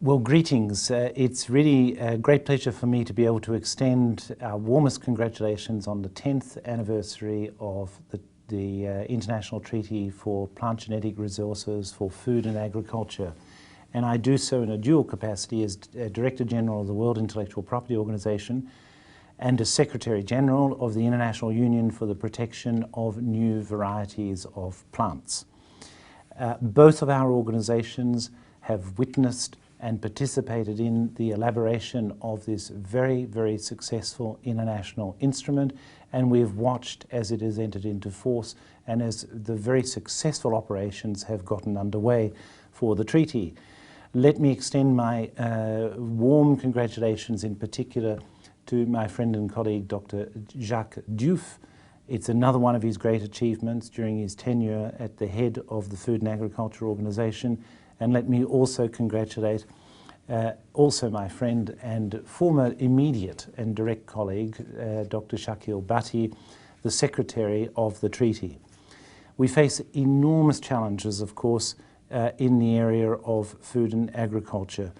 Well, greetings. It's really a great pleasure for me to be able to extend our warmest congratulations on the 10th anniversary of the International Treaty for Plant Genetic Resources for Food and Agriculture. And I do so in a dual capacity as Director General of the World Intellectual Property Organization and as Secretary General of the International Union for the Protection of New Varieties of Plants. Both of our organizations have witnessed and participated in the elaboration of this very, very successful international instrument, and we have watched as it has entered into force and as the very successful operations have gotten underway for the treaty. Let me extend my warm congratulations in particular to my friend and colleague Dr. Jacques Diouf. It's another one of his great achievements during his tenure at the head of the Food and Agriculture Organization. And let me also congratulate also my friend and former immediate and direct colleague, Dr. Shakil Bhatti, the Secretary of the Treaty. We face enormous challenges, of course, in the area of food and agriculture.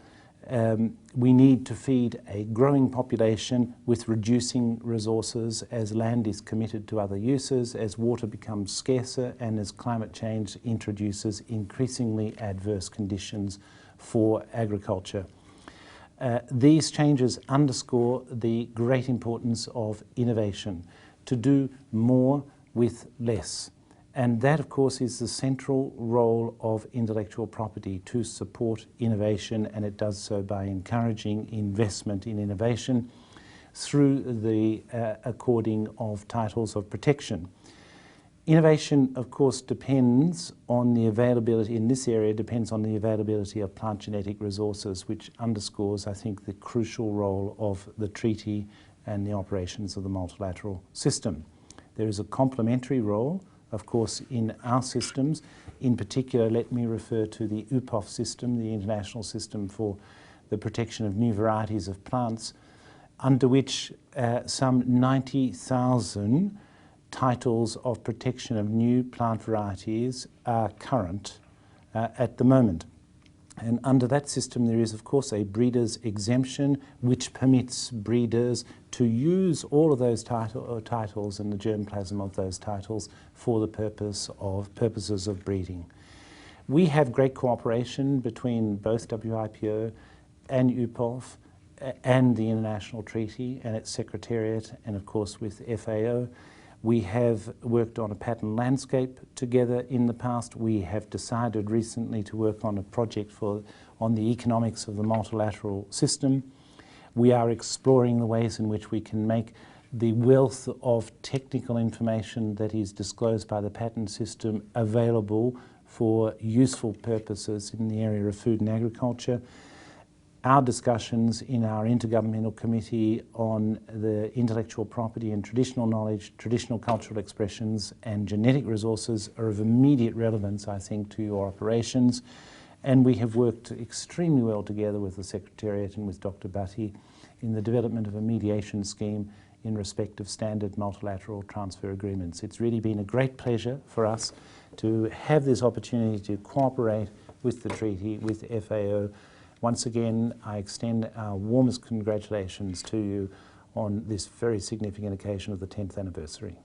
We need to feed a growing population with reducing resources as land is committed to other uses, as water becomes scarcer, and as climate change introduces increasingly adverse conditions for agriculture. These changes underscore the great importance of innovation, to do more with less. And that, of course, is the central role of intellectual property, to support innovation, and it does so by encouraging investment in innovation through the according of titles of protection. Innovation, of course, depends on the availability, in this area, depends on the availability of plant genetic resources, which underscores, I think, the crucial role of the treaty and the operations of the multilateral system. There is a complementary role, of course, in our systems. In particular, let me refer to the UPOV system, the International System for the Protection of New Varieties of Plants, under which some 90,000 titles of protection of new plant varieties are current at the moment. And under that system there is, of course, a breeder's exemption which permits breeders to use all of those titles and the germplasm of those titles for the purposes of breeding. We have great cooperation between both WIPO and UPOV and the International Treaty and its Secretariat, and of course with FAO. We have worked on a patent landscape together in the past. We have decided recently to work on a project on the economics of the multilateral system. We are exploring the ways in which we can make the wealth of technical information that is disclosed by the patent system available for useful purposes in the area of food and agriculture. Our discussions in our Intergovernmental Committee on the intellectual property and traditional knowledge, traditional cultural expressions and genetic resources are of immediate relevance, I think, to your operations. And we have worked extremely well together with the Secretariat and with Dr. Bhatti in the development of a mediation scheme in respect of standard multilateral transfer agreements. It's really been a great pleasure for us to have this opportunity to cooperate with the treaty, with FAO. Once again, I extend our warmest congratulations to you on this very significant occasion of the 10th anniversary.